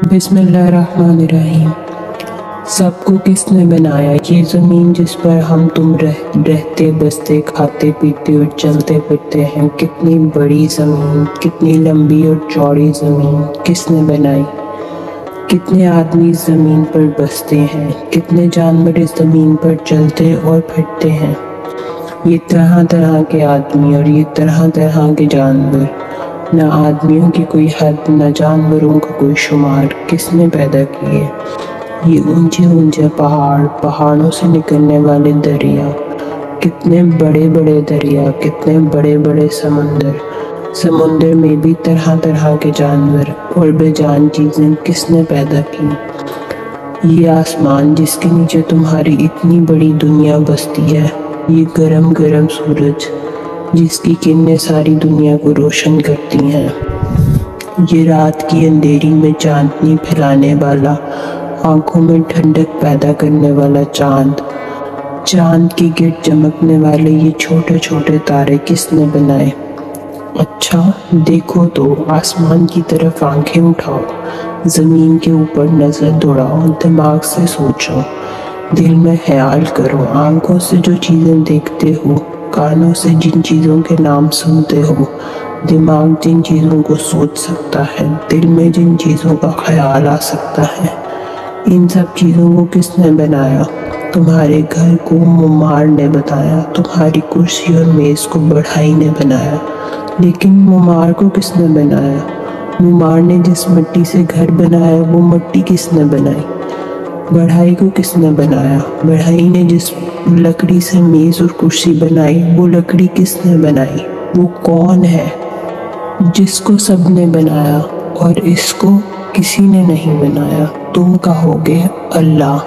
बिस्मिल्लाहिर्रहमानिर्रहीम। सबको किसने बनाया? ये ज़मीन जिस पर हम तुम रहते बसते खाते पीते और चलते फिरते हैं। कितनी बड़ी ज़मीन, कितनी लंबी और चौड़ी ज़मीन किसने बनाई? कितने आदमी इस ज़मीन पर बसते हैं, कितने जानवर इस ज़मीन पर चलते और फिरते हैं। ये तरह तरह के आदमी और ये तरह तरह के जानवर। न आदमियों की कोई हद, न जानवरों का कोई शुमार। किसने पैदा किए? ये ऊंचे ऊंचे पहाड़, पहाड़ों से निकलने वाले दरिया, कितने बड़े बड़े दरिया, कितने बड़े बड़े समुंदर। समुंदर में भी तरह तरह के जानवर और बेजान चीज़ें किसने पैदा की? ये आसमान जिसके नीचे तुम्हारी इतनी बड़ी दुनिया बसती है। ये गरम गरम सूरज जिसकी किरणें सारी दुनिया को रोशन करती हैं। ये रात की अंधेरी में चांदनी फैलाने वाला, आंखों में ठंडक पैदा करने वाला चांद, चांद की गिर्द चमकने वाले ये छोटे छोटे तारे किसने बनाए? अच्छा देखो तो, आसमान की तरफ आंखें उठाओ, ज़मीन के ऊपर नज़र दौड़ाओ, दिमाग से सोचो, दिल में ख्याल करो। आंखों से जो चीज़ें देखते हो, कानों से जिन चीज़ों के नाम सुनते हो, दिमाग जिन चीज़ों को सोच सकता है, दिल में जिन चीज़ों का ख्याल आ सकता है, इन सब चीज़ों को किसने बनाया? तुम्हारे घर को मुमार ने बनाया, तुम्हारी कुर्सी और मेज़ को बढ़ाई ने बनाया। लेकिन मुमार को किसने बनाया? मुमार ने जिस मिट्टी से घर बनाया वो मिट्टी किसने बनाई? बढ़ाई को किसने बनाया? बढ़ाई ने जिस लकड़ी से मेज़ और कुर्सी बनाई वो लकड़ी किसने बनाई? वो कौन है जिसको सबने बनाया और इसको किसी ने नहीं बनाया? तुम कहोगे अल्लाह।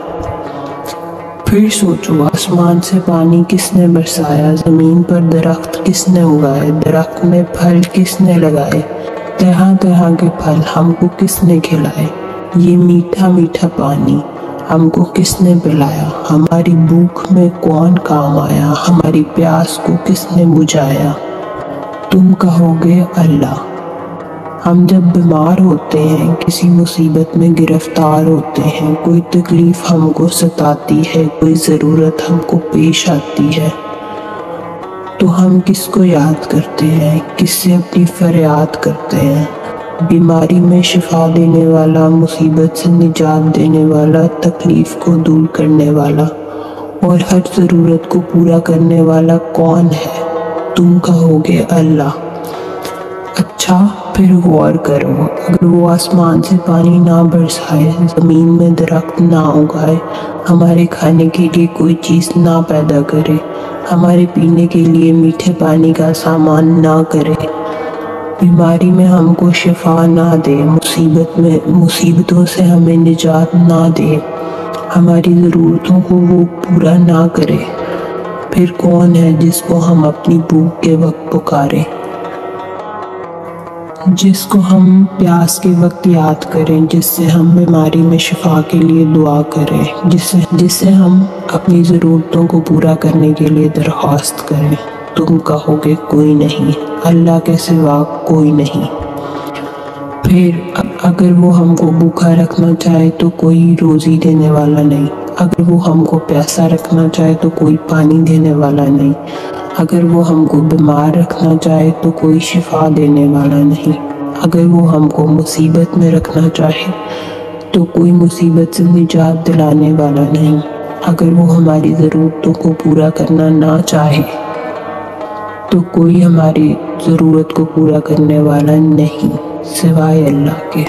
फिर सोचो, आसमान से पानी किसने बरसाया? ज़मीन पर दरख्त किसने उगाए? दरख्त में फल किसने लगाए? तरह तरह के फल हमको किसने खिलाए? ये मीठा मीठा पानी हमको किसने पिलाया? हमारी भूख में कौन काम आया? हमारी प्यास को किसने बुझाया? तुम कहोगे अल्लाह। हम जब बीमार होते हैं, किसी मुसीबत में गिरफ्तार होते हैं, कोई तकलीफ़ हमको सताती है, कोई ज़रूरत हमको पेश आती है, तो हम किसको याद करते हैं? किससे अपनी फरियाद करते हैं? बीमारी में शिफा देने वाला, मुसीबत से निजात देने वाला, तकलीफ़ को दूर करने वाला और हर ज़रूरत को पूरा करने वाला कौन है? तुम कहोगे अल्लाह। अच्छा फिर गौर करो, अगर वो आसमान से पानी ना बरसाए, ज़मीन में दरख्त ना उगाए, हमारे खाने के लिए कोई चीज़ ना पैदा करे, हमारे पीने के लिए मीठे पानी का सामान ना करे, बीमारी में हमको शिफा ना दे, मुसीबतों से हमें निजात ना दे, हमारी ज़रूरतों को वो पूरा ना करे, फिर कौन है जिसको हम अपनी भूख के वक्त पुकारें, जिसको हम प्यास के वक्त याद करें, जिससे हम बीमारी में शिफा के लिए दुआ करें, जिससे हम अपनी ज़रूरतों को पूरा करने के लिए दरख्वास्त करें? तुम कहोगे कोई नहीं, अल्लाह के सिवा कोई नहीं। फिर अगर वो हमको भूखा रखना चाहे तो कोई रोज़ी देने वाला नहीं, अगर वो हमको प्यासा रखना चाहे तो कोई पानी देने वाला नहीं, अगर वो हमको बीमार रखना चाहे तो कोई शिफा देने वाला नहीं, अगर वो हमको मुसीबत में रखना चाहे तो कोई मुसीबत से निजात दिलाने वाला नहीं, अगर वो हमारी ज़रूरतों को पूरा करना ना चाहे तो कोई हमारी ज़रूरत को पूरा करने वाला नहीं सिवाय अल्लाह के।